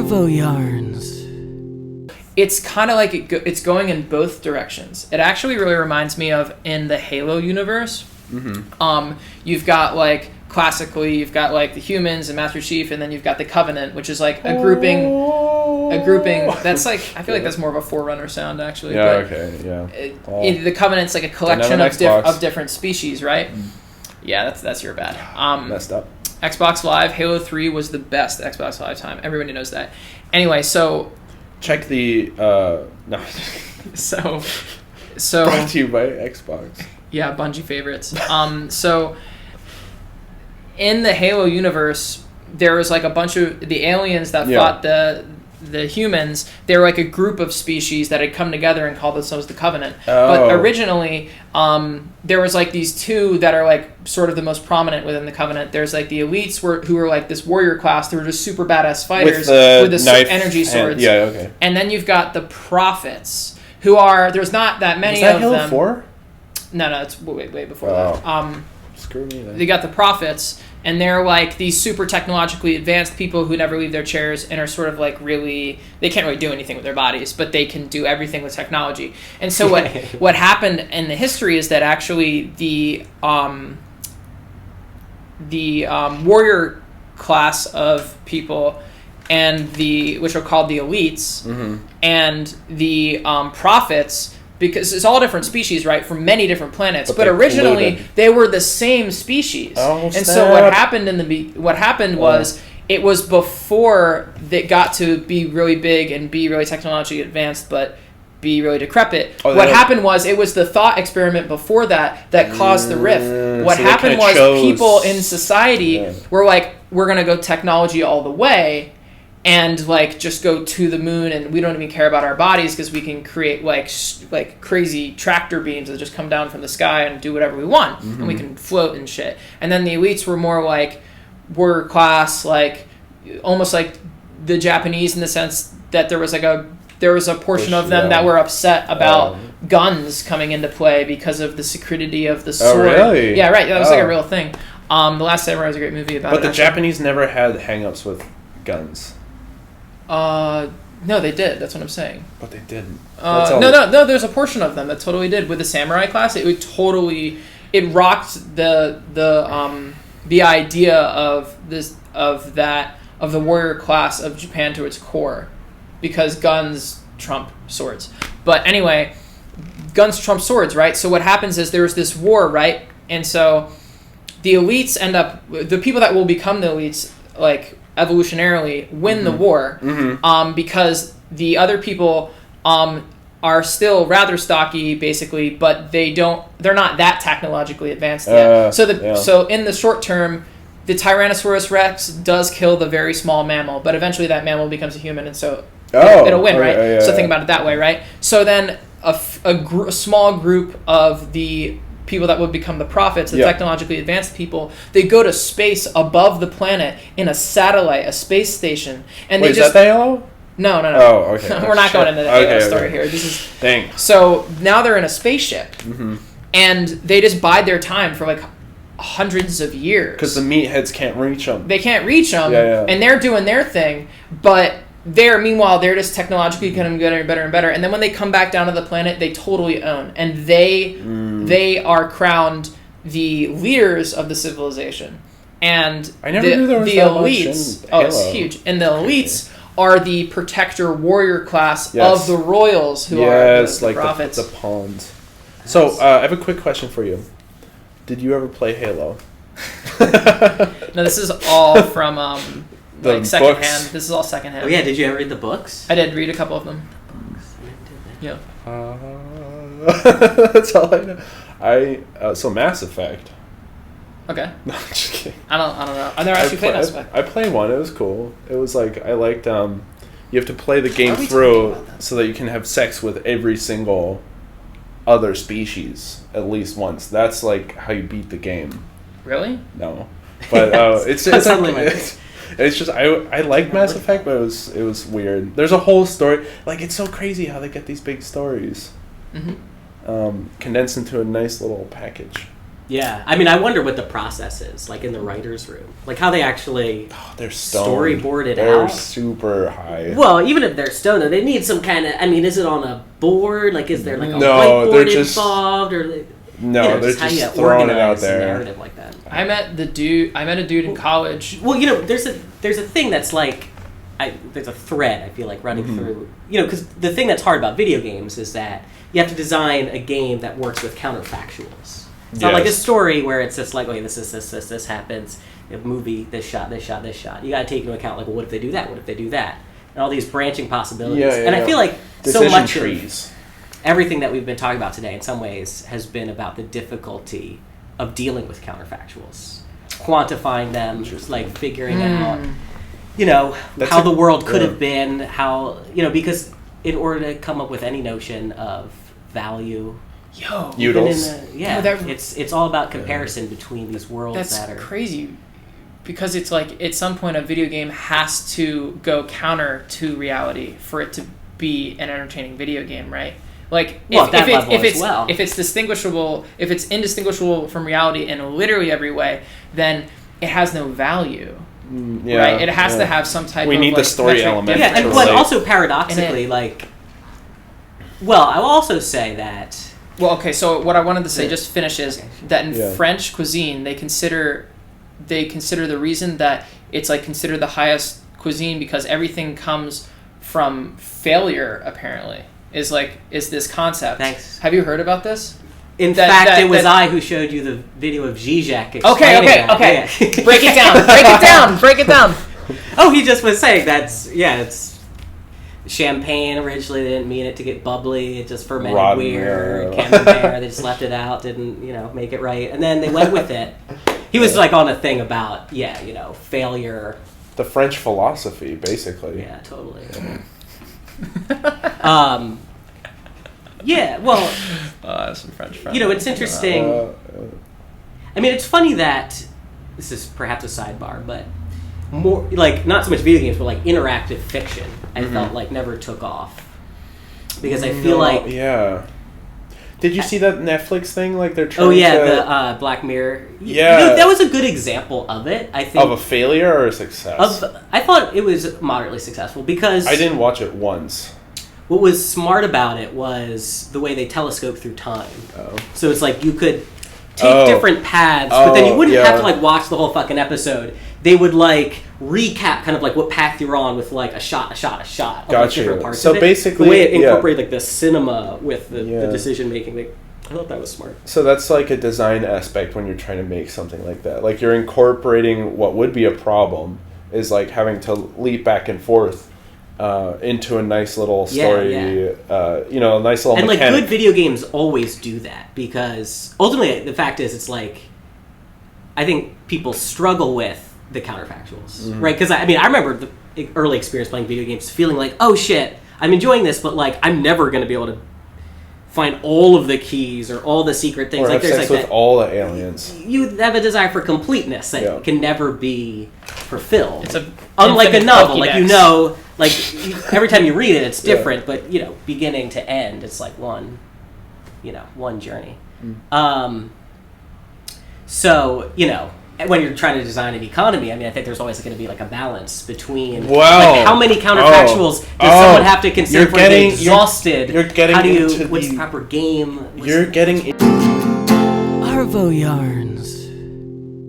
Arvoyarns. It's kind of like it's going in both directions. It actually really reminds me of in the Halo universe. Mm-hmm. You've got like classically, you've got like the humans and Master Chief, and then you've got the Covenant, which is like a grouping. That's like I feel like that's more of a Forerunner sound actually. Yeah. But okay. Yeah. The Covenant's like a collection of different species, right? Mm. Yeah, that's your bad. Messed up. Xbox Live, Halo 3 was the best Xbox Live time. Everybody knows that. Anyway, so check the no. so brought to you by Xbox. Yeah, Bungie favorites. So in the Halo universe, there was like a bunch of the aliens that fought the humans. They were like a group of species that had come together and called themselves the Covenant. Oh. But originally, there was like these two that are like sort of the most prominent within the Covenant. There's like the elites who were like this warrior class. They were just super badass fighters with the knife energy swords. Yeah, okay. And then you've got the prophets, who are there's not that many of Halo them. 4? No, it's way before that. Screw me then. They got the prophets, and they're like these super technologically advanced people who never leave their chairs and are sort of like really they can't really do anything with their bodies, but they can do everything with technology. And so what happened in the history is that actually the warrior class of people and which are called the elites, mm-hmm. and the prophets, because it's all different species, right, from many different planets. But originally, they were the same species. Oh, and snap. so what happened was it was before they got to be really big and be really technologically advanced, but be really decrepit. What happened was it was the thought experiment before that caused the rift. What happened was people in society were like, we're going to go technology all the way and like just go to the moon, and we don't even care about our bodies because we can create like crazy tractor beams that just come down from the sky and do whatever we want, mm-hmm. and we can float and shit. And then the elites were more like warrior class, like almost like the Japanese in the sense that there was a portion of them that were upset about guns coming into play because of the secrecy of the sword. Oh, really? Yeah, right. That was like a real thing. The Last Samurai was a great movie about it. But the Japanese never had hang-ups with guns. No, they did. That's what I'm saying. But they didn't. No. There's a portion of them that totally did. With the samurai class, it rocked the idea of the warrior class of Japan to its core, because guns trump swords. But anyway, guns trump swords, right? So what happens is there's this war, right? And so the elites the people that will become the elites, like evolutionarily, win the war, because the other people are still rather stocky, basically, but they're not that technologically advanced yet. So in the short term, the Tyrannosaurus Rex does kill the very small mammal, but eventually that mammal becomes a human, and so it'll win, right? So think about it that way, right? So then a small group of the people that would become the prophets, the technologically advanced people, they go to space above the planet in a satellite, a space station, and is that the Halo? No. Oh, okay. We're not going into the Halo story here. This is Thanks. So now they're in a spaceship, and they just bide their time for like hundreds of years because the meatheads can't reach them. They can't reach them, and they're doing their thing, but meanwhile, they're just technologically getting better and better. And then when they come back down to the planet, they totally own. And they are crowned the leaders of the civilization. And I never knew there was the that elites. Much in it's huge. And the elites are the protector warrior class of the royals, who are the prophets. The pawns. So I have a quick question for you. Did you ever play Halo? No, this is all from... like secondhand. This is all secondhand. Oh yeah, did you ever read the books? I did read a couple of them. Yeah. That's all I know. So Mass Effect. Okay. No, I'm just kidding. I don't know. I never actually played Mass Effect. I played one. It was cool. It was like I liked. You have to play the game through so that you can have sex with every single other species at least once. That's like how you beat the game. Really? No, but it's just I liked Mass Effect, but it was weird. There's a whole story. Like, it's so crazy how they get these big stories condensed into a nice little package. Yeah, I mean, I wonder what the process is, like in the writer's room. Like how they actually they're stoned. storyboard it they're out. super high. Well, even if they're stoned, they need some kind of, I mean, is it on a board? Like, is there like a No, they're whiteboard just- involved? Or No, you know, they're how you just throwing it out organize a there. narrative like that. I met a dude in college. Well, you know, there's a thing that's like, there's a thread, I feel like, running through, you know, because the thing that's hard about video games is that you have to design a game that works with counterfactuals. It's not like a story where it's just like, okay, this happens, a movie, this shot. You gotta take into account, like, well, what if they do that? What if they do that? And all these branching possibilities. And I feel like so much trees. of everything that we've been talking about today, in some ways, has been about the difficulty of dealing with counterfactuals. Quantifying them, like figuring out, you know, how the world could have been, how, you know, because in order to come up with any notion of value, Utils. it's all about comparison between these worlds that are... That's crazy, because it's like, at some point a video game has to go counter to reality for it to be an entertaining video game, right? Like, if it's indistinguishable from reality in literally every way, then it has no value. Right? It has to have some type of... We need the story element. Yeah, but also paradoxically, like... Well, I will also say that... Well, okay, so what I wanted to say, just finish, is that in French cuisine, they consider the reason that it's like considered the highest cuisine because everything comes from failure, apparently, is this concept. Thanks. Have you heard about this? In fact, it was I who showed you the video of Zizek explaining Okay. that. Break it down. Oh, he just was saying it's champagne. Originally, they didn't mean it to get bubbly. It just fermented weird. Camembert, they just left it out. Didn't, you know, make it right. And then they went with it. He was like on a thing about, you know, failure. The French philosophy, basically. Yeah, totally. Yeah, well, some French friends. You know, it's interesting. I mean, it's funny that this is perhaps a sidebar, but more like not so much video games, but like interactive fiction. I felt like never took off because I feel like Did you see that Netflix thing? Like they're trying. Oh yeah, the Black Mirror. Yeah, you know, that was a good example of it. I think of a failure or a success. I thought it was moderately successful because I didn't watch it once. What was smart about it was the way they telescope through time. Oh. So it's like you could take different paths, but then you wouldn't have to like watch the whole fucking episode. They would like recap kind of like what path you're on with like a shot of like different parts so of it. Basically, the way it incorporated like the cinema with the decision making. I thought that was smart. So that's like a design aspect when you're trying to make something like that. Like you're incorporating what would be a problem is like having to leap back and forth into a nice little story, you know, a nice little mechanic. Like good video games always do that because ultimately the fact is it's like I think people struggle with the counterfactuals, right? Because I mean I remember the early experience playing video games feeling like, oh shit, I'm enjoying this, but like I'm never going to be able to find all of the keys or all the secret things. Or like have there's sex like with all the aliens. You have a desire for completeness that can never be fulfilled. It's unlike a novel, like you know, like every time you read it, it's different. But you know, beginning to end, it's like one journey. So you know, when you're trying to design an economy, I mean, I think there's always going to be like a balance between like how many counterfactuals does someone have to consider before they're exhausted? How do you? What's the proper game? You're getting Arvoyarns.